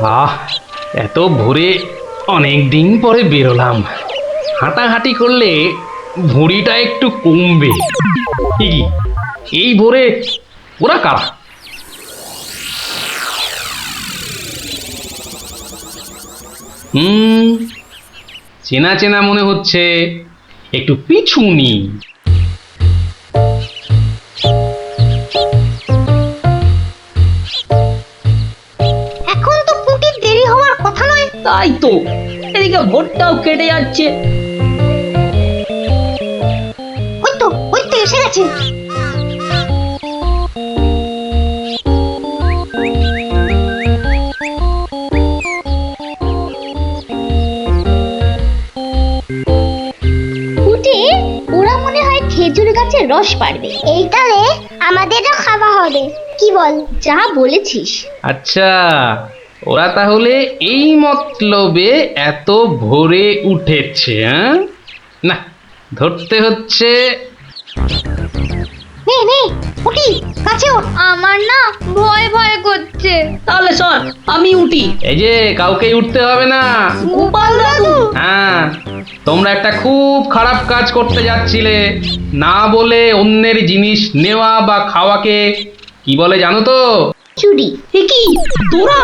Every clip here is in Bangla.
আহ, এত ভোরে অনেক দিন পরে বেরোলাম। হাঁটাহাঁটি করলে ভুঁড়িটা একটু কমবে। কি এই ভোরে ওরা কারা? হুম, চেনা চেনা মনে হচ্ছে, একটু পিছু নি। এখন তো পুটির দেরি হওয়ার কথা নয়। তাই তো, এদিকে ভোরটাও কেটে যাচ্ছে। ওই তো এসে গেছে। পুটি, ওরা মনে হয় খেজুর গাছের রস পাড়বে। এইটালে আমাদেরও খাওয়া হবে, কি বল? যা বলেছিস। আচ্ছা, ওরা তাহলে এই মতলবে এত ভোরে উঠেছে, হ্যাঁ? না, ধরতে হচ্ছে। নে নে পুটি, কাছে ওঠ। আমার না ভয় ভয় করছে। তাহলে শোন, আমি উঠি। এই যে, কাউকে উঠতে হবে না। গোপাল দাদু, হ্যাঁ, তোমরা একটা খুব খারাপ কাজ করতে যাচ্ছিলে। না বলে অন্যের জিনিস নেওয়া বা খাওয়াকে কি বলে জানো তো? চুরি। এ কি তোরা?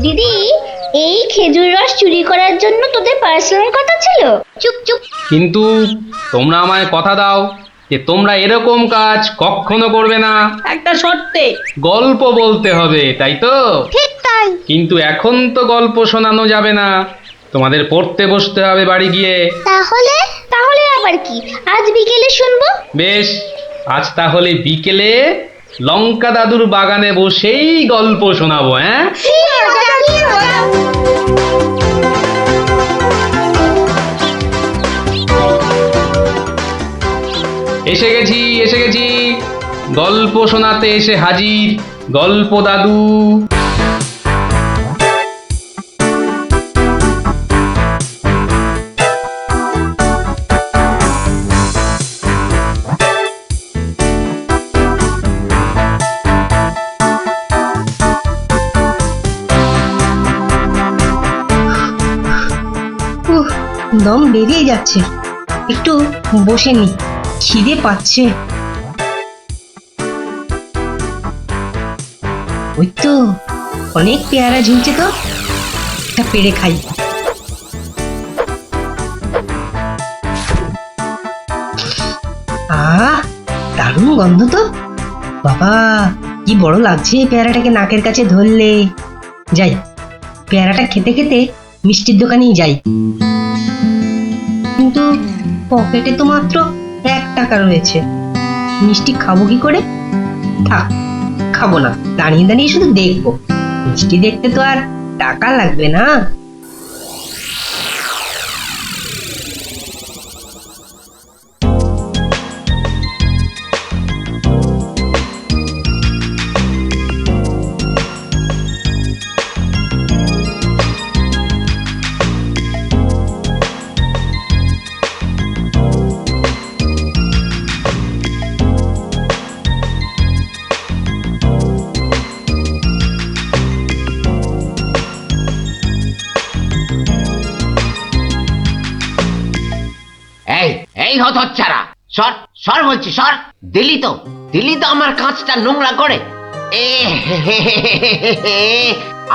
দিদি, এই খেজুর রস চুরি করার জন্য তোদের পার্সোনাল কথা ছিল? চুপ চুপ। কিন্তু তোমরা আমায় কথা দাও যে তোমরা এরকম কাজ কখনো করবে না। একটা শর্তে। গল্প বলতে হবে, তাই তো? ঠিক তাই। কিন্তু এখন তো গল্প শোনানো যাবে না, তোমাদের পড়তে বসতে হবে বাড়ি গিয়ে। তাহলে তাহলে আবার কি, আজ বিকেলে শুনবো? বেশ, আজ তাহলে বিকেলে লঙ্কা দাদুর বাগানে বসেই গল্প শোনাবো, হ্যাঁ? কি মজা, কি মজা। এসে গেছি, এসে গেছি, গল্প শোনাতে এসে হাজির গল্প দাদু। দম বেরিয়ে যাচ্ছে, একটু বসে নি, খিদে পাচ্ছে। ওই তো অনেক পেয়ারা ঝুলছে, তো একটা পেড়ে খাই। আহ, দারুণ গন্ধ তো। বাবা, কি বড় লাগছে পেয়ারাটাকে নাকের কাছে ধরলে। যাই, পেয়ারাটা খেতে খেতে মিষ্টির দোকানেই যাই। কিন্তু পকেটে তো মাত্র 1 টাকা রয়েছে, মিষ্টি খাবো কি করে? থাক, খাবো না, দাঁড়িয়ে দাঁড়িয়ে শুধু দেখবো। মিষ্টি দেখতে তো আর টাকা লাগবে না। এই এই হতচ্ছাড়া, সর সর বলছি, সর। দিলি তো আমার কাঁচটা নোংরা করে। এ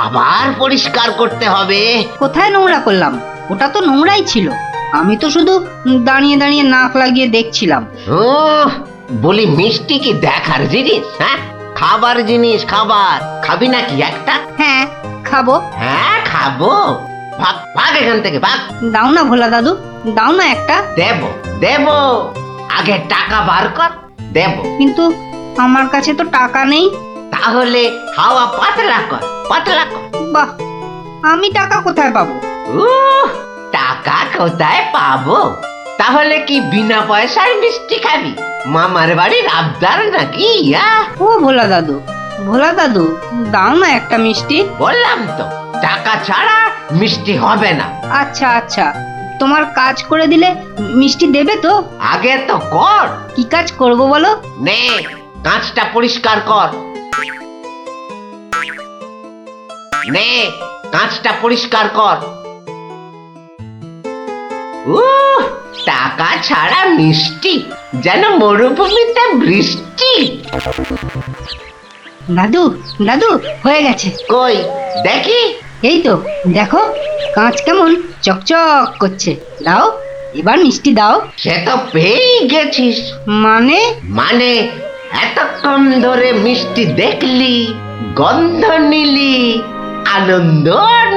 আবার পরিষ্কার করতে হবে। কোথায় নোংরা করলাম? ওটা তো নোংরাই ছিল। আমি তো শুধু দাঁড়িয়ে দাঁড়িয়ে নাক লাগিয়ে দেখছিলাম। ও, বলি মিষ্টি কি দেখার জিনিস? হ্যাঁ, খাবার জিনিস, খাবার। খাবি নাকি একটা? হ্যাঁ, খাবো। হ্যাঁ, খাবো। ভাগ ভাগ এখান থেকে, ভাগ। দাও না ভোলা দাদু, দাও না একটা। দেব, আগে টাকা বার কর, দেব। কিন্তু আমার কাছে তো টাকা নেই। তাহলে হাওয়া পাতলা কর, পাতলা কর। বাহ, আমি টাকা কোথায় পাবো? টাকা কোথায় পাবো? তাহলে কি বিনা পয়সার মিষ্টি খাবি? মামার বাড়ির আবদার নাকি? ও ভোলা দাদু, ভোলা দাদু, দাও না একটা মিষ্টি। বললাম তো, টাকা ছাড়া মিষ্টি হবে না। আচ্ছা আচ্ছা, তোমার কাজ করে দিলে মিষ্টি দেবে তো? আগে তো কর। কি কাজ করব বলো? নে, কাঁচটা পরিষ্কার কর। নে, কাঁচটা পরিষ্কার কর। টাকা ছাড়া মিষ্টি যেন মরুভূমিতে বৃষ্টি। দাদু দাদু হয়ে গেছে। কই দেখি। এই তো দেখো, কাঁচ কেমন চকচক করছে। দাও, এবার মিষ্টি দাও। সে তো পেয়েই গেছিস। মানে? মানে এতক্ষণ ধরে মিষ্টি দেখলি, গন্ধ নিলি, আনন্দ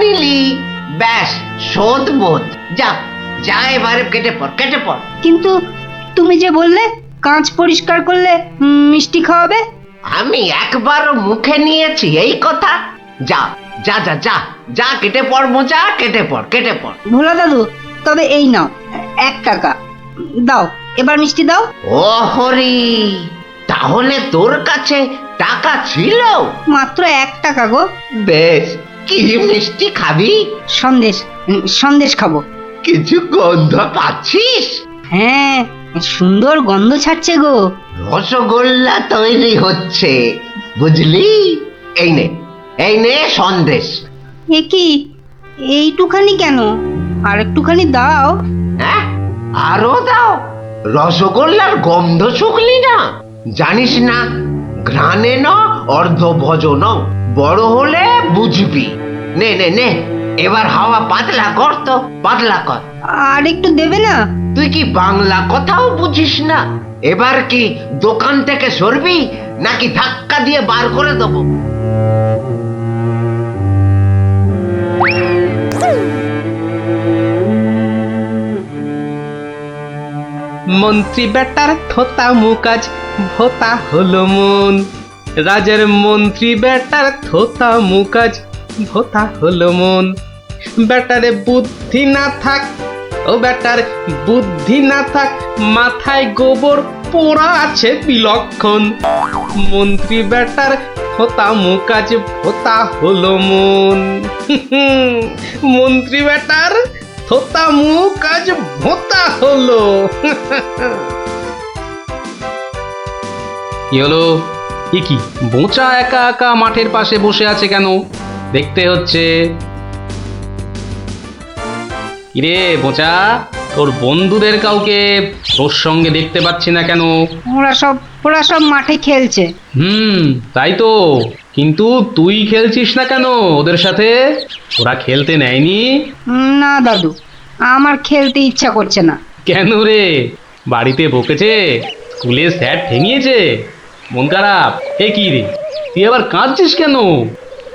নিলি, ব্যাস শোধ বোধ। যা যা এবারে কেটে পড়, কেটে পড়। কিন্তু তুমি যে বললে কাঁচ পরিষ্কার করলে মিষ্টি খাওয়াবে। আমি একবারও মুখে নিয়েছি এই কথা? যা যা যা যা যা কেটে পড় মোচা, কেটে পড়, কেটে পড়। ভোলা দাদু, তবে এই নাও 1 টাকা দাও, এবার মিষ্টি দাও। ও হরি, তাহলে তোর কাছে টাকা ছিল? মাত্র 1 টাকা গো। বেশ, কি মিষ্টি খাবি? সন্দেশ, সন্দেশ খাবো। কিছু গন্ধ পাচ্ছিস? হ্যাঁ, সুন্দর গন্ধ ছাড়ছে গো। রসগোল্লা তৈরি হচ্ছে, বুঝলি? এই নে, এই নে সন্দেশ। এ কি, এইটুখানি কেন? আর একটুখানি দাও। হ্যাঁ, আরো দাও। রসগোল্লার গন্ধ শুকলি না? জানিস না, ঘ্রাণে ন অর্ধ ভজন, বড় হলে বুঝবি। নে নে নে, এবার হাওয়া পাতলা কর তো, পাতলা কর। আর একটু দেবে না? তুই কি বাংলা কথাও বুঝিস না? এবার কি দোকান থেকে সরবি নাকি ধাক্কা দিয়ে বার করে দেবো? মন্ত্রী বেটার থোতা মুকাজ ভোতা হলো মন। রাজার মন্ত্রী বেটার থোতা মুকাজ ভোতা হলো মন। বেটারে বুদ্ধি না থাক, ও বেটার বুদ্ধি না থাক, মাথায় গোবর পোড়া আছে বিলক্ষণ। মন্ত্রী বেটার থোতা মুকাজ ভোতা হলো মন। মন্ত্রী বেটার থোতা মুখ আজ ভোতা হলো। কি হলো? কি বোঁচা একা একা মাঠের পাশে বসে আছে কেন? দেখতে হচ্ছে। কিরে বোঁচা, তোর বন্ধুদের কাউকে তোর সঙ্গে দেখতে পাচ্ছি না কেন? ওরা সব মাঠে খেলছে। তাই তো, কিন্তু তুই খেলছিস না কেন ওদের সাথে? ওরা খেলতে নেয়নি? না দাদু, আমার খেলতে ইচ্ছা করছে না। কেন রে? বাড়িতে বকেছে? স্কুলে স্যার ঠেঙিয়েছে? মন খারাপ? এ কি রে, তুই আবার কাঁদছিস কেন?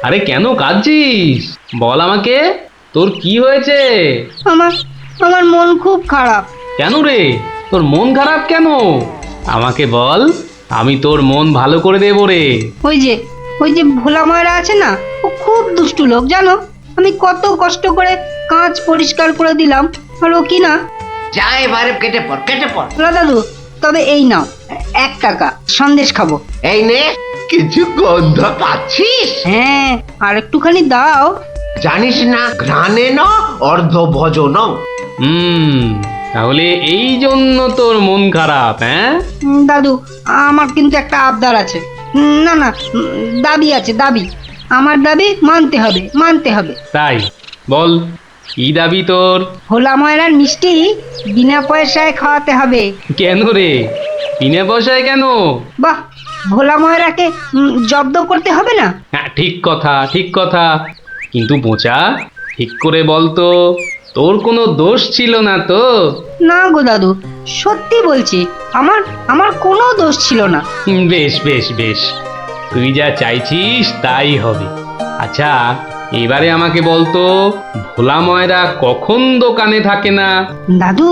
আরে কেন কাঁদছিস বল আমাকে, তোর কি হয়েছে? আমার মন খুব খারাপ। কেন রে, তোর মন খারাপ কেন? আমাকে বল, আমি তোর মন ভালো করে দেবো রে। ওই যে ভোলা ময়রা আছে না, ও খুব দুষ্টু লোক জানো। আমি কত কষ্ট করে কাঁচ পরিষ্কার করে দিলাম, আর ও কি না। যা এবারে কেটে পড়, কেটে পড়। ভোলা দাদু, তবে এই নাও 1 টাকা, সন্দেশ খাবো। এই নে, কিছু গন্ধ পাচ্ছিস? হ্যাঁ, আর একটুখানি দাও। জানিস না, ঘ্রাণে ন অর্ধ ভজন। তাহলে এই জন্য তোর মন খারাপ? হ্যাঁ দাদু, আমার কিন্তু একটা আবদার আছে। না না, দাবি আছে, দাবি। আমার দাবি মানতে হবে, মানতে হবে। তাই বল, কি দাবি তোর? ভোলা ময়রার মিষ্টি বিনা পয়সায় খাওয়াতে হবে। কেন রে, বিনা পয়সায় কেন? বাহ, ভোলা ময়রাকে জব্দ করতে হবে না? হ্যাঁ, ঠিক কথা, ঠিক কথা। কিন্তু বোঁচা, ঠিক করে বল তো, তোর কোনো দোষ ছিল না তো? না গো দাদু, সত্যি বলছি, আমার কোনো দোষ ছিল না। বেশ বেশ বেশ, তুই যা চাইছিস তাই হবে। আচ্ছা, এবারে আমাকে বলতো, ভোলা ময়রা কখন দোকানে থাকে না? দাদু,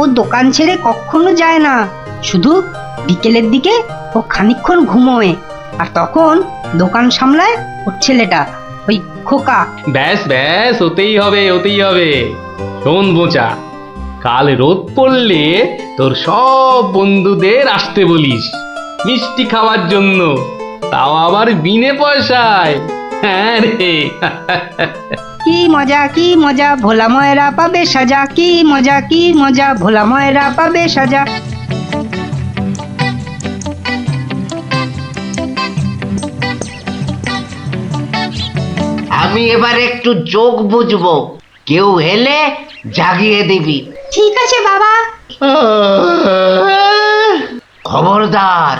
ও দোকান ছেড়ে কখনো যায় না। শুধু বিকেলের দিকে ও খানিকক্ষণ ঘুমোয়, আর তখন দোকান সামলায় ওর ছেলেটা, ওই খোকা। ব্যাস ব্যাস, ওতেই হবে, ওতেই হবে। শোন বোঁচা, কাল রোদ পড়লে তোর সব বন্ধুদের আসতে বলিস মিষ্টি খাওয়ার জন্য, তাও আবার বিনে পয়সায়। হ্যাঁ রে। কি মজা, কি মজা, ভোলা ময়রা পাবে সাজা। কি মজা, কি মজা, ভোলা ময়রা পাবে সাজা। আমি এবার একটু চোখ বুঝবো, কেউ এলে জাগিয়ে দিবি। ঠিক আছে বাবা। খবরদার,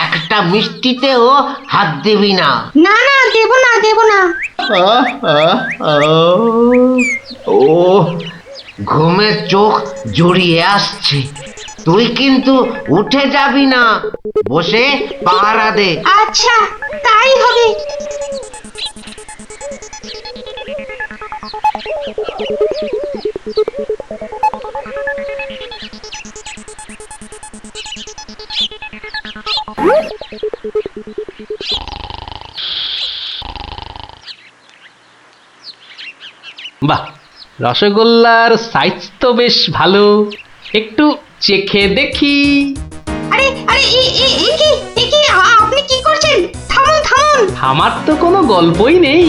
একটা মিষ্টিতেও হাত দিবি না। না না, দেব না দেব না। ও ঘুমের চোখ জড়িয়ে আসছে। তুই কিন্তু উঠে যাবি না, বসে পাহারা দে। আচ্ছা, তাই হবে। বাহ, রসগোল্লার সাইজ তো বেশ ভালো, একটু চেখে দেখি। আরে আরে আপনি কি করছেন? থামুন থামুন। আমার তো কোনো গল্পই নেই।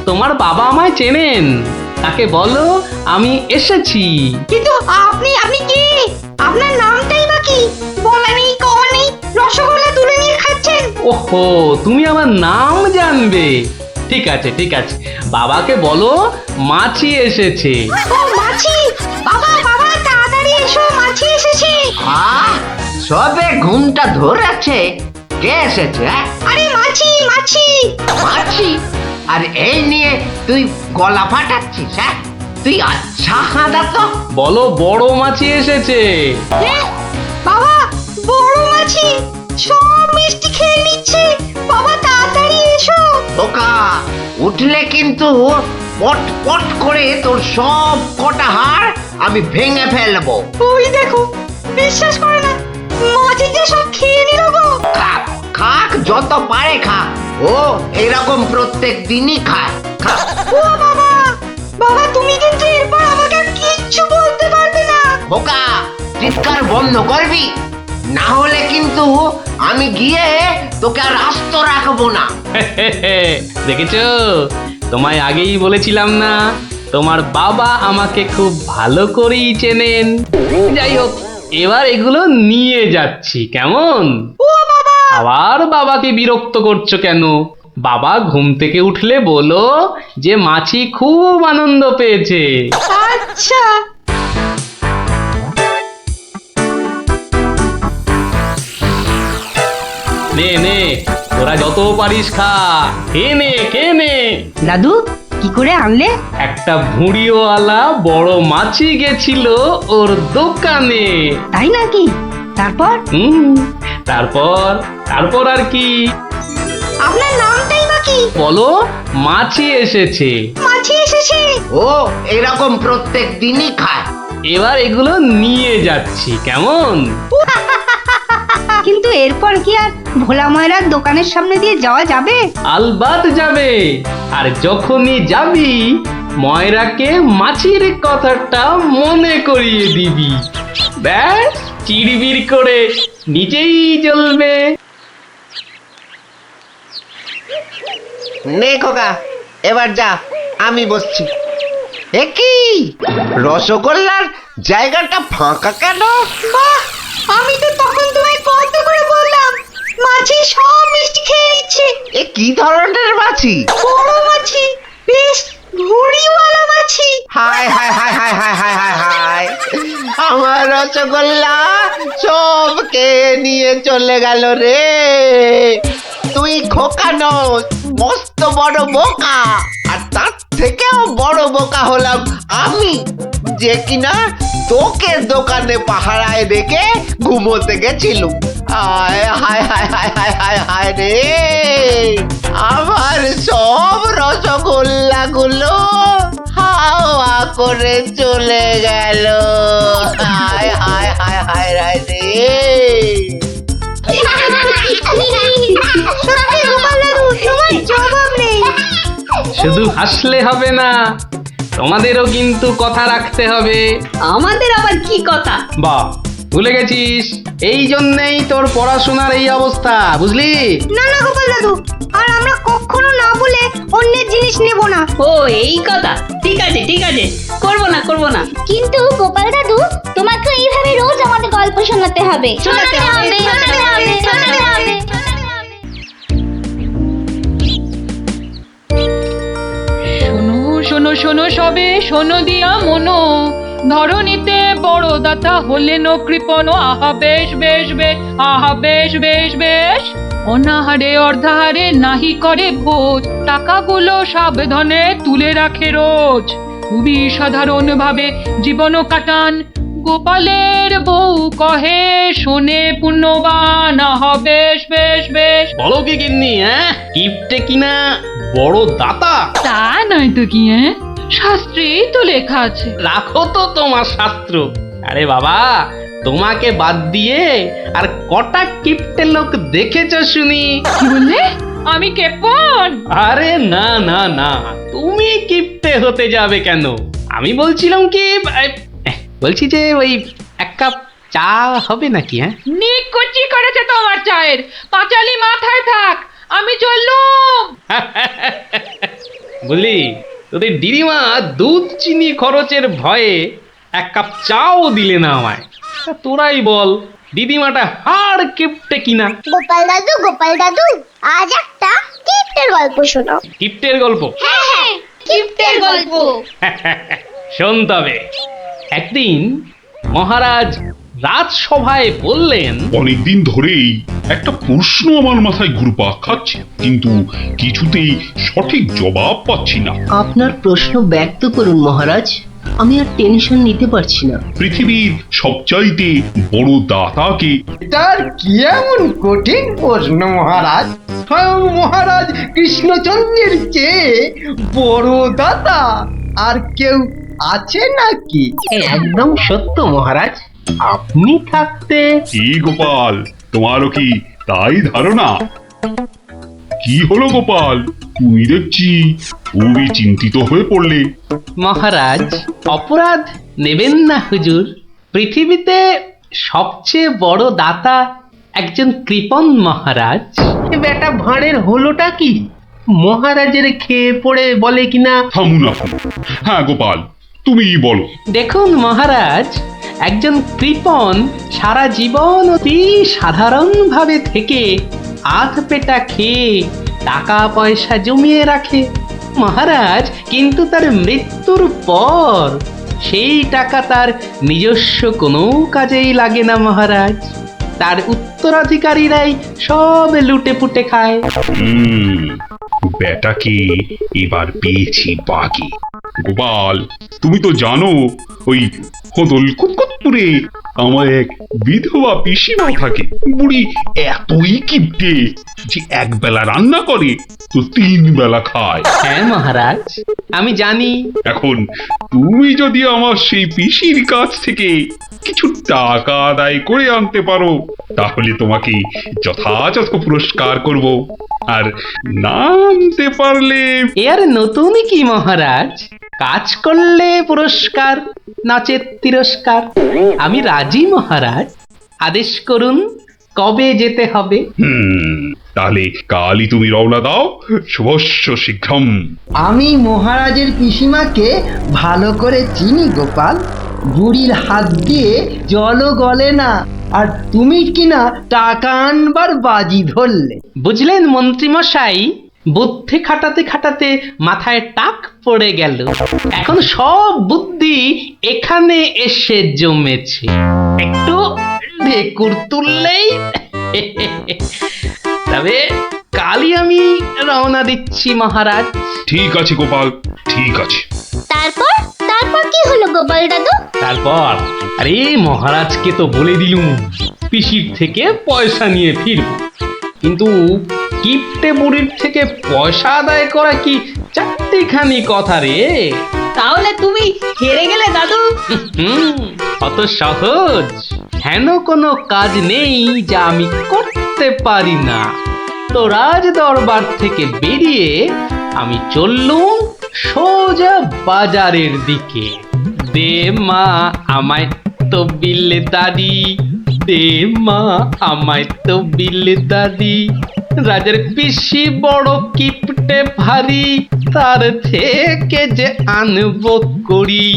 তোমার বাবা আমায় চেনেন, তাকে বলো আমি এসেছি। কিন্তু আপনি আপনি কি? আপনার নামটাই বা কি? বলা নেই, কওয়া নেই, রসগোল্লা তুলে নিয়ে খাচ্ছেন। ওহো, তুমি আমার নাম জানবে? ঠিক আছে ঠিক আছে, বাবাকে বলো মাছি এসেছে। ও মাছি! বাবা বাবা, তাড়াতাড়ি এসো, মাছি এসেছে। সবে ঘুমটা ধরেছে, কে এসেছে? আরে মাছি মাছি। মাছি? আর এই নিয়ে তুই গলা ফাটাচ্ছিস? হ্যাঁ, তুই আচ্ছা হাঁদা তো। বলো বড় মাছি এসেছে। বাবা, বড় মাছি সব মিষ্টি খেয়ে নিচ্ছে। বাবা তাড়াতাড়ি এসো। ওকা উঠলে কিন্তু পট পট করে তোর সব কটা হাড় আমি ভেঙে ফেলবো। ওই দেখো, বিশ্বাস করে না, মাছি যে সব খেয়ে নিল গো। খাক খাক, যত পারে খাক। ও এরকম প্রত্যেক দিনই খায়। খাক। ও বাবা, বাবা তুমি কিন্তু এরপর আমাকে আর কিচ্ছু বলতে পারবে না। বোকা, চিৎকার বন্ধ করবি, না হলে কিন্তু আমি গিয়ে তোকে আর আস্ত রাখবো না। দেখেছো, তোমায় আগেই বলেছিলাম না, তোমার বাবা আমাকে খুব ভালো করেই চেনেন। যাই হোক, এবার এগুলো নিয়ে যাচ্ছি, কেমন? আবার বাবাকে বিরক্ত করছো কেন? বাবা ঘুম থেকে উঠলে বলো যে মাছি খুব আনন্দ পেয়েছে। আচ্ছা। নে নে, তোরা যত পারিস খা, খেয়ে নে খেয়ে নে। দাদু, কি করে আনলে? একটা ভুঁড়িওয়ালা বড় মাছি গেছিল ওর দোকানে। তাই নাকি? তারপর? তারপর তারপর আর কি? আপনার নামটাই বা কি? বলো মাছি এসেছে। মাছি এসেছে। ও এরকম প্রত্যেক দিনই খায়। এবার এগুলো নিয়ে যাচ্ছি, কেমন? কিন্তু এরপর কি আর ভোলা ময়রার দোকানের সামনে দিয়ে যাওয়া যাবে? আলবাত যাবে। আর যখনই যাবি, ময়রাকে মাছির কথাটা মনে করিয়ে দিবি। ব্যাস, চিড়বিড় করে নিজেই জ্বলবে। নে খোকা, এবার যা, আমি বসছি। এ কি, রসগোল্লার জায়গাটা ফাঁকা কেন? বাহ, আমি তো তখন তোমায় কত করে বললাম, মাছি সব মিষ্টি খেয়ে নিচ্ছে। এ কি ধরনের মাছি? বড় মাছি, বেশ ভুঁড়িওয়ালা মাছি। হায় হায় হায় হায় হায় হায় হায় হায়, আমার রসগোল্লা সব কে নিয়ে চলে গেল রে। তুই খোকা নস, মস্ত বড় বোকা। আর তার থেকেও বড় বোকা হলাম আমি, যে কিনা তোকে দোকানে পাহারায় রেখে ঘুমোতে গেছিলুম। হায় হায় হায় হায় হায় হায় হায় রে, আমার সব রসগোল্লা গুলো হাওয়া করে চলে গেল। হায় হায় হায় হায় হায় রে। সত্যি গোপাল দাদু, তোমার জবাব নেই। শুধু হাসলে হবে না, তোমাদেরও কিন্তু কথা রাখতে হবে। আমাদের আবার কি কথা? বাহ, ভুলে গেছিস? এই জন্যেই তোর পড়াশোনার এই অবস্থা, বুঝলি? না না গোপাল দাদু, আর আমরা কখনো না বলে অন্যের জিনিস নেব না। ও এই কথা, ঠিক আছে ঠিক আছে, করবো না করবো না। কিন্তু গোপাল দাদু, তোমাকে এইভাবে রোজ আমাদের গল্প শোনাতে হবে। শোনাতে হবে, শোনাতে হবে, শোনাতে হবে। শোনো সবে শোনো দিয়া মনো, ধরণীতে বড় দাতা হলেন কৃপণ, আহা বেশ বেশ বেশ, আহা বেশ বেশ বেশ। অনাহারে অর্ধাহারে নাহি করে ভোজ, টাকাগুলো সাবধানে তুলে রাখে রোজ। খুবই সাধারণ ভাবে জীবন কাটান, গোপালের বউ কহে শোনে পুণ্যবান, আহা বেশ বেশ বেশ। বলো কি গিন্নি, হ্যাঁ কিপটে কিনা বড় দাতা? তা নয় তো কি, হ্যাঁ শাস্ত্রেই তো লেখা আছে। রাখো তো তোমার শাস্ত্র। আরে বাবা, তোমাকে বাদ দিয়ে আর কটা কিপটে লোক দেখেছো শুনি? কি বললে? আমি কেপন? আরে না না না, তুমি কিপটে হতে যাবে কেন? আমি বলছিলাম কি, বলছি যে ওই এক কাপ চা হবে নাকি? হ্যাঁ নিকুচি করেছে তোমার চায়ের, পাঁচালি মাথায় থাক, আমি চললুম। বলি, তোদের দিদিমা দুধ চিনি খরচের ভয়ে এক কাপ চাও দিলে না আমায়। তা তোরাই বল, দিদিমাটা হাড় কিপটে কিনা? গোপাল দাদু, আজ একটা কিপ্টের গল্প শোনো। কিপটের গল্প? হ্যাঁ, কিপ্টের গল্প। শোন তবে। একদিন মহারাজ রাজসভায় বললেন, অনেকদিন ধরেই একটা প্রশ্ন আমার মাথায় ঘুরপাক খাচ্ছে, কিন্তু কিছুতেই সঠিক জবাব পাচ্ছি না। আপনার প্রশ্ন ব্যক্ত করুন মহারাজ, আমি আর টেনশন নিতে পারছি না। পৃথিবীর সবচাইতে বড় দাতাকে? এটার কি এমন কঠিন প্রশ্ন মহারাজ? স্বয়ং মহারাজ কৃষ্ণচন্দ্রের চেয়ে বড় দাতা আর কেউ আছে নাকি? একদম সত্য মহারাজ, আপনি থাকতে। কি গোপাল, তোমারও কি তাই ধারণা? কি হলো গোপাল, তুমি দেখছি খুবই চিন্তিত হয়ে পড়লে। মহারাজ অপরাধ নেবেন না হুজুর, পৃথিবীতে সবচেয়ে বড় দাতা একজন কৃপণ মহারাজ। বেটা ভাঁড়ের হলোটা কি? মহারাজের খেয়ে পড়ে বলে কিনা। থামুন আপনি। হ্যাঁ গোপাল, তুমি বলো। দেখুন মহারাজ, একজন কৃপণ সারা জীবন অতি সাধারণভাবে থেকে আধ পেটা খেয়ে টাকা পয়সা জমিয়ে রাখে মহারাজ, কিন্তু তার মৃত্যুর পর সেই টাকা তার নিজস্ব কোনো কাজেই লাগে না মহারাজ। তার উত্তরাধিকারীরাই সব লুটে পুটে খায়। বেটাকে এবার পেয়েছি বাকি। গোপাল, তুমি তো জানো ওই হদল কুতকুতপুরে আমার এক বিধবা পিসিমা থাকে। বুড়ি এতই কিপটে যে এক বেলা রান্না করে তো 3 বেলা খায়। হ্যাঁ মহারাজ, আমি জানি। এখন তুমি যদি আমার সেই পিসির কাছ থেকে কিছু টাকা আদায় করে আনতে পারো, তাহলে তোমাকে যথাযথ পুরস্কার করব। আর না আনতে পারলে? এর নতুন কি মহারাজ, কাজ করলে পুরস্কার, নাচের তিরস্কার। আমি রাজি মহারাজ, আদেশ করুন কবে যেতে হবে। তাহলে কালই তুমি রওনা দাও, শুভস্য শীঘ্রম। আমি মহারাজের পিসিমাকে ভালো করে চিনি গোপাল, বুড়ির হাত দিয়ে জলও গলে না, আর তুমি কিনা টাকা আনবার বাজি ধরলে। বুঝলেন মন্ত্রী মশাই, বুদ্ধি খাটাতে খাটাতে মাথায় টাক পড়ে গেল। এখন সব বুদ্ধি এখানে এসে জমেছে, একটু ঢেকুর তুললেই। তবে কালই আমি রওনা দিচ্ছি মহারাজ। ঠিক আছে গোপাল, ঠিক আছে। তারপর কি হলো গোপাল দাদু? তারপর আরে মহারাজকে তো বলে দিলুম পিসির থেকে পয়সা নিয়ে ফিরব, কিন্তু কিপটে বুড়ির থেকে পয়সা আদায় করা কি চারটিখানি কথা রে? তাহলে তুমি হেরে গেলে দাদু। অত সহজ হেন কোনো কাজ নেই যা আমি করতে পারি না। তো রাজ দরবার থেকে বেরিয়ে আমি চললুম সোজা বাজারের দিকে। দে মা আমায় তো বিলে দাদি, দে মা আমায় তো বিলে দাদি। রাজার পিসি বড় কিপটে ভারী, তার থেকে যে আনবো করি।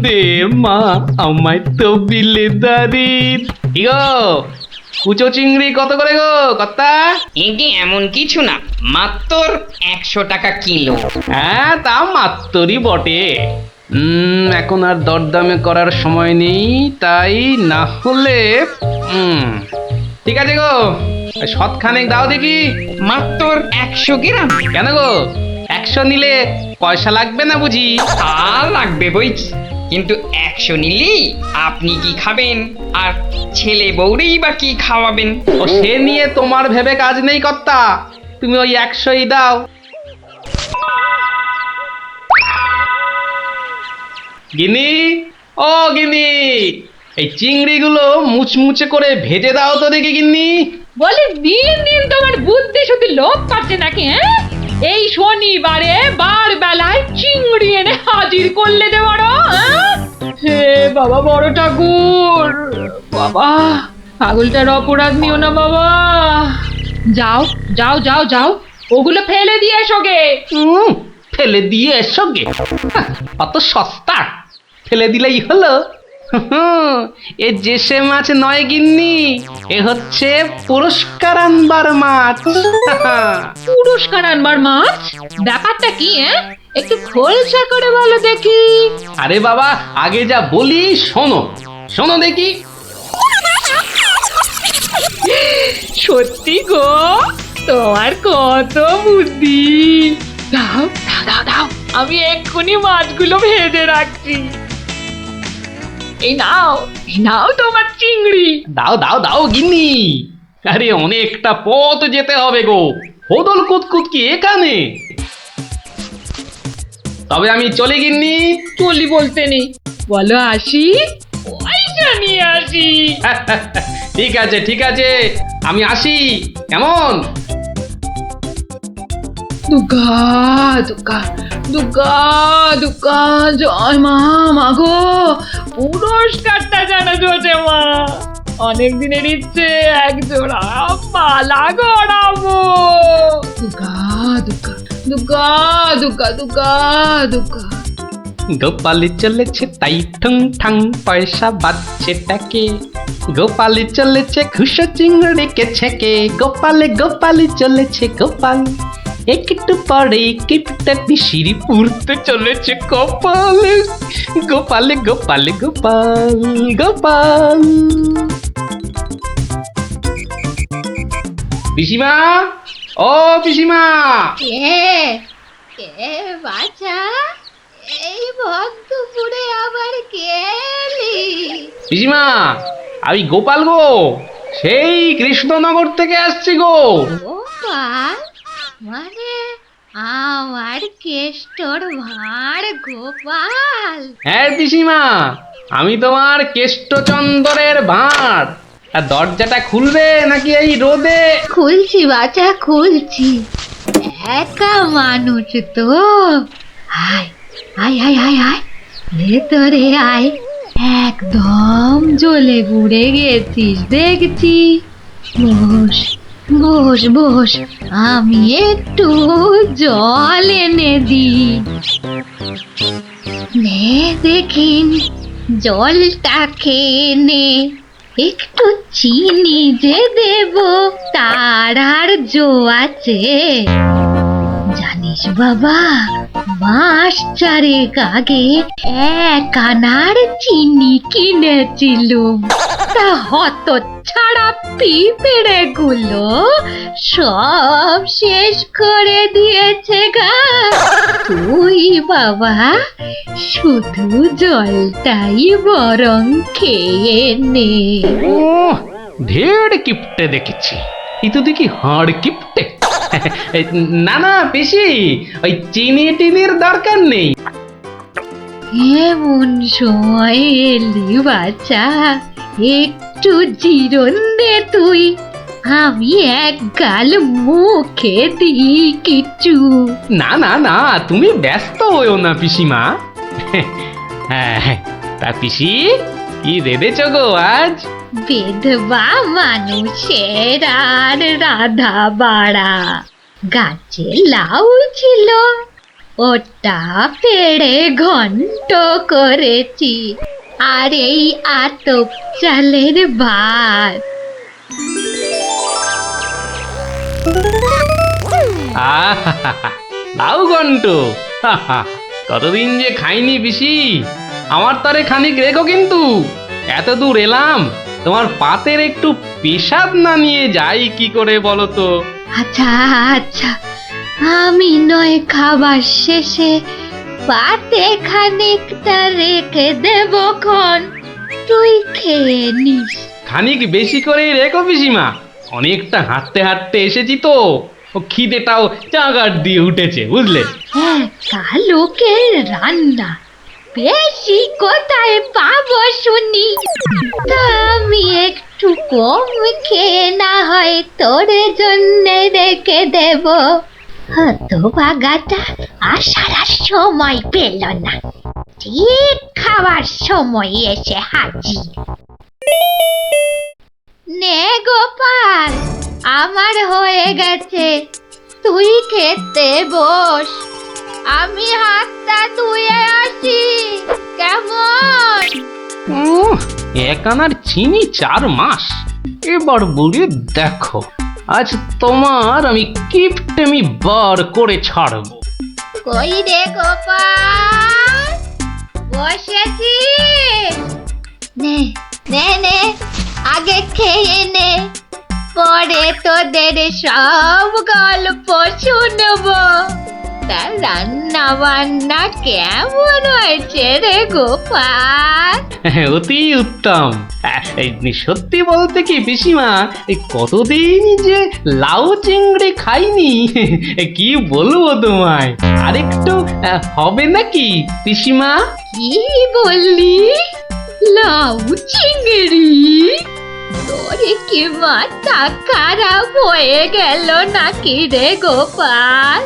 দে মা আমায় তো বিলে দাদি। ইগো কুচো চিংড়ি কত করে গো কর্তা? এটি এমন কিছু না, মাত্র 100 টাকা কিলো। হ্যাঁ তা মাত্রই বটে। এখন আর দরদামে করার সময় নেই, তাই না হলে ঠিক আছে গো, শতখানেক দাও দেখি। মাত্র 100 গ্রাম। কেন গো, 100 নিলে পয়সা লাগবে না বুঝি? তা লাগবে বইছি, কিন্তু 100 নিলি আপনি কি খাবেন আর ছেলে বউরেই বা কি খাওয়াবেন? ও সে নিয়ে তোমার ভেবে কাজ নেই কর্তা, তুমি ওই 100ই দাও। গিনি, ও গিনি, এই চিংড়িগুলো মুচমুচে করে ভেজে দাও তো দেখি গিন্নি। বলে দিন দিন তোমার বুদ্ধি শুধু লোপ পাচ্ছে নাকি? হ্যাঁ, এই শনিবারে বার বেলায় চিংড়ি এনে হাজির করলে যে বড়। হে বাবা বড় ঠাকুর, বাবা পাগলটার অপরাধ নিও না বাবা। যাও যাও যাও যাও, ওগুলো ফেলে দিয়ে এসো গে। ফেলে দিয়ে এসো গে? অত সস্তা, ফেলে দিলেই হলো। এ জেসে মাছ নয় গিন্নি, এ হচ্ছে পুরস্কার আনবার মাছ। পুরস্কার আনবার মাছ? ব্যাপারটা কি? একটু খোলসা করে বলো দেখি। আরে বাবা, আগে যা বলি শোনো, শোনো দেখি। সত্যি গো, তোমার কত বুদ্ধি। দাও দাও দাও দাও, আমি এক্ষুনি মাছগুলো ভেজে রাখছি। এই নাও, এই নাও তোমার চিংড়ি। দাও দাও দাও গিন্নি। আরে অনেকটা পথ যেতে হবে গো, হোদল কুতকুত কি এখানে? তবে আমি চলে গিন্নি। চলি বলতে নেই, বলো আসি, পয়সা নিয়ে আসি। ঠিক আছে ঠিক আছে, আমি আসি, কেমন? দুর্গা দুর্গা দুর্গা দুর্গা, জয় মা। মাগো, পুরস্কারটা যেন জোটে মা। অনেক দিনের ইচ্ছে, এক জোড়া মালা গড়াবো। দুর্গা দুর্গা দুর্গা দুর্গা দুর্গা দুর্গা। গোপালি চলেছে তাই ঠং ঠাং, পয়সা বাজছে টাকে। গোপালি চলেছে খুশো চিংড়িকে ছেকে। গোপালে গোপালি চলেছে গোপাল, একটু পরে কিপটা পিসিরি পুরতে চলেছে কপাল। গোপালে গোপালে গোপাল গোপাল। পিসিমা, ও পিসিমা। কে বাছা, এই ভক্তপুরে আবার কে এলি? পিসিমা, আমি গোপাল গো, সেই কৃষ্ণনগর থেকে আসছি গো। গোপাল মানে আমার কেষ্টর ভাঁড় গোপাল? হ্যাঁ পিসিমা, আমি তোমার কেষ্টচন্দরের ভাঁড়। আর দরজাটা খুলবে নাকি এই রোদে? খুলছি বাছা, খুলছি। একা মানুষ তো, আয় আয় আয় আয় আয়, ভেতরে আয়। একদম জ্বলে পুড়ে গেছিস দেখছি। বস বস বস, আমি একটু জল এনে দিই। নে দেখিন, জলটা খেয়ে নে। একটু চিনি যে দেব, তার আর জো আছে? জানিস বাবা, মাস চারেক আগে 1 আনার চিনি কিনেছিলুম, তা হত ছাড়া পিঁপড়ে গুলো সব শেষ করে দিয়েছে গা। তুই বাবা শুধু জলটাই বরং খেয়ে নে। ও, ঢের কিপটে দেখেছি, এই তো দেখি হাড় কিপটে। না না পিসি, ওই চিনি টিনির দরকার নেই। এমন সময় এলি বাচ্চা, একটু জিরন দে তুই। আমি এক গাল মুখে দিই কিছু। না না না, তুমি ব্যস্ত হইও না পিসিমা। হ্যাঁ, তা পিসি কি রেঁধেছ গো আজ? বিধবা মানুষের আর রাধা বাড়া। গাছে লাউ ছিল, ওটা পেড়ে ঘন্ট করেছি। আর এই আতপ চালের ভাত। লাউ ঘন্ট, কতদিন যে খাইনি পিসি, আমার তরে খানিক রেখো কিন্তু। এত দূর এলাম, তোমার পাতের একটু পেশাব না নিয়ে যাই কি করে বলো তো? আচ্ছা আচ্ছা, আমি নয় খাবার শেষে পাতে খানিকটা রেখে দেব খন, তুই খেয়ে নিস। খানিক বেশি করে রেখো পিসিমা, অনেকটা হাঁটতে হাঁটতে এসেছি তো, ও খিদেটাও চাগার দিয়ে উঠেছে বুঝলে। হ্যাঁ, কালুকের রান্না বেশি কোথায় পাবো শুনি? তা আমি একটু কম খেয়ে না হয় তোর জন্য রেখে দেব। হতভাগাটা আসার আর সময় পেল না, ঠিক খাবার সময় এসে হাজির। নে গোপাল, আমার হয়ে গেছে, তুই খেতে বস, আমি হাতটা ধুয়ে আসি, কেমন? এক আনার চিনি 4 মাস, এবার বুড়ি দেখো, আজ তোমার আমি কিপটেমি বার করে ছাড়বো। কই রে গোপাল, বসেছি? নে নে নে, আগে খেয়ে নে, পরে তোদের সব গল্প শুনবো। তা রান্না বান্না কেমন হয়েছে রে গোপাল? অতি উত্তম। সত্যি বলতে কি পিসিমা, কতদিন যে লাউ চিংড়ি খাইনি, কি বলবো তোমায়। আরেকটু হবে নাকি পিসিমা? কি বললি? লাউ চিংড়ি? তোরে কি মাথা খারাপ হয়ে গেল নাকি রে গোপাল?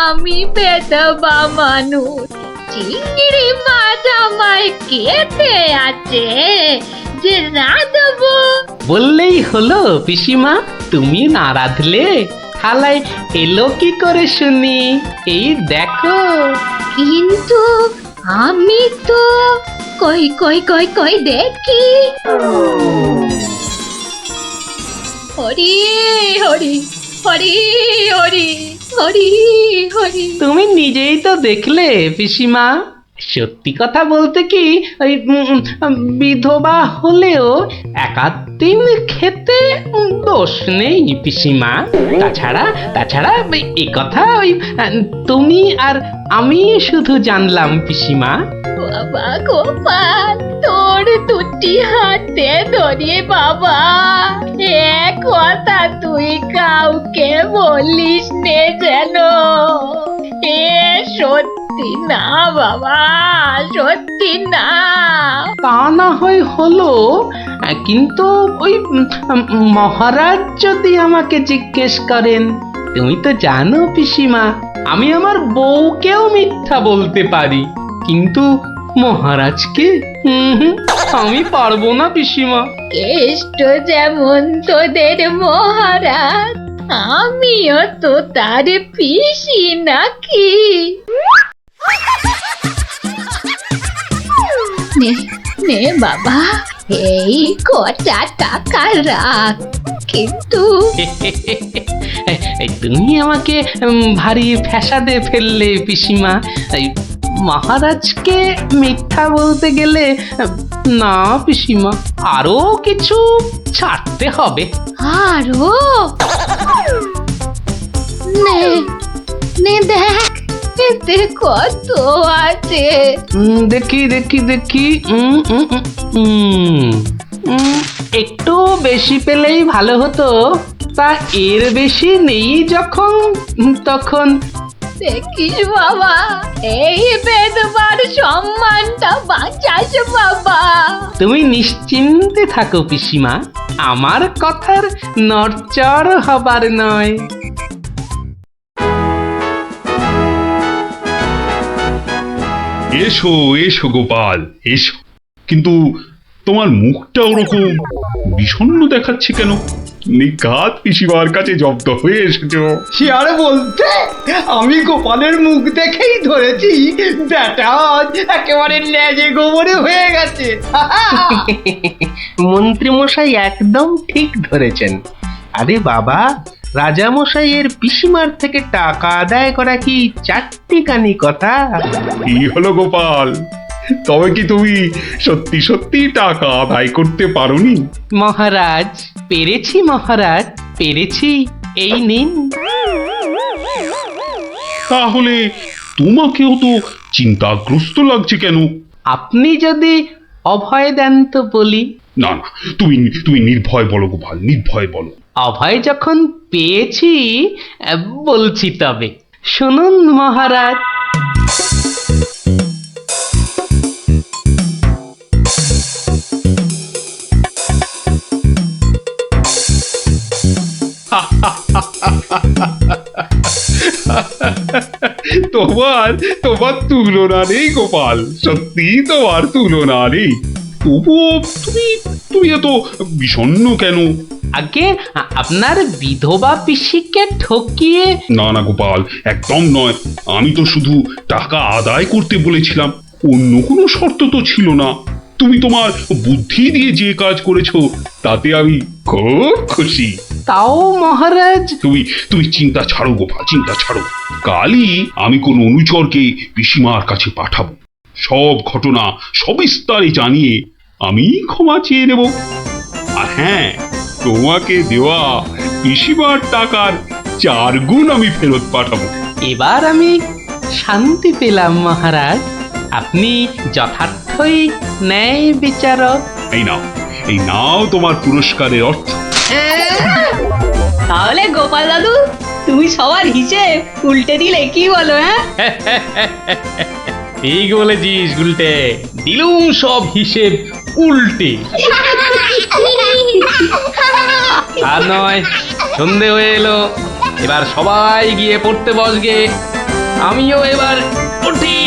আমি বেদবা মানুষ, চিংড়ি মাছ আমায় খেতে আছে যে রাঁধবো? বললেই হলো পিসিমা, তুমি না রাঁধলে থালায় এলো কি করে শুনি? এই দেখো। কিন্তু আমি তো কই কই কই কই দেখি। হরি হরি হরি হরি হরি হরি। তুমি নিজেই তো দেখলে পিসিমা। সত্যি কথা বলতে কি, ওই বিধবা হলেও একাদিন খেতে দোষ নেই পিসিমা। তাছাড়া এ কথা ওই তুমি আর আমি শুধু জানলাম পিসিমা। বাবা গোপাল, তোর দুটি হাতে ধরে বাবা, এক কথা তুই কাউকে বলিস নে যেন। এ সত্যি না বাবা, সত্যি না। তা না হয় হলো, কিন্তু ওই মহারাজ যদি আমাকে জিজ্ঞেস করেন, তুমি তো জানো পিসিমা, আমি আমার বউকেও মিথ্যা বলতে পারি, কিন্তু মহারাজকে আমি পারবো না পিসিমা। কেষ্ট যেমন তোদের মহারাজ, আমিও তো তার পিসি নাকি। নে নে বাবা, এই কটা টাকা রাখ, কিন্তু তুমি আমাকে ভারী ফ্যাসাদে ফেললে পিসিমা। মহারাজকে মিথ্যা বলতে গেলে না পিসিমা, আরো কিছু ছাড়তে হবে। আরো? নে নে দেখ, এতে কত আছে? দেখি দেখি দেখি, একটু বেশি পেলেই ভালো হতো, তা এর বেশি নেই যখন, তখন দেখিস বাবা, এই বেদবার সম্মানটা বাঁচাস বাবা। তুমি নিশ্চিন্তে থাকো পিসিমা, আমার কথার নড়চড় হবার নয়। এসো এসো গোপাল, এসো। কিন্তু তোমার মুখটা ওরকম বিষণ্ণ দেখাচ্ছে কেন? নিঘাত পিসিমার কাছে জব্দ হয়ে এসেছো। সে আর বলতে, আমি গোপালের মুখ দেখেই ধরেছি ব্যাটা আজ একেবারে লেজে গোবরে হয়ে গেছে। মন্ত্রী মশাই একদম ঠিক ধরেছেন। আরে বাবা, রাজা মশাইয়ের পিসিমার থেকে টাকা আদায় করা কি চারটিখানি কথা? কি হলো গোপাল, তবে কি তুমি সত্যি সত্যি টাকা আদায় করতে পারোনি? মহারাজ, পেরেছি মহারাজ, পেরেছি। এই নিন। তাহলে তোমাকেও তো চিন্তাগ্রস্ত লাগছে কেন? আপনি যদি অভয় দেন তো বলি। না না, তুমি তুমি নির্ভয় বলো গোপাল, নির্ভয় বলো। অভয় যখন পেয়েছি, বলছি তবে শুনুন মহারাজ। তোমার তোমার তুলনা নেই গোপাল, সত্যি তোমার তুলনা নেই। তবুও তুমি তুমি এত বিষণ্ণ কেন? আগে আপনার বিধবা পিসিকে ঠকিয়ে। না না গোপাল, একদম নয়। আমি তো শুধু টাকা আদায় করতে বলেছিলাম, অন্য কোনো শর্ত তো ছিল না। তুমি তোমার বুদ্ধি দিয়ে যে কাজ করেছো তাতে আমি খুব খুশি। তাও মহারাজ। তুমি তুমি চিন্তা ছাড়ো গোপাল, চিন্তা ছাড়ো। কালই আমি কোন অনুচরকে পিসিমার কাছে পাঠাবো, সব ঘটনা সবিস্তারে জানিয়ে আমি ক্ষমা চেয়ে নেব। আর হ্যাঁ, তোমাকে দেওয়া পিসিমার টাকার 4 গুণ আমি ফেরত পাঠাবো। এবার আমি শান্তি পেলাম মহারাজ। আপনি যথার্থই ন্যায় বিচারক। এই নাও তোমার পুরস্কারের অর্থ। তাহলে গোপাল দাদু, তুমি সবার হিসেব উল্টে দিলে, কি বলো? হ্যাঁ, ঠিক বলেছিস গুলটে, দিলুম সব হিসেব উল্টে। আর নয়, সন্ধে হয়ে এলো, এবার সবাই গিয়ে পড়তে বসগে। আমিও এবার উঠি।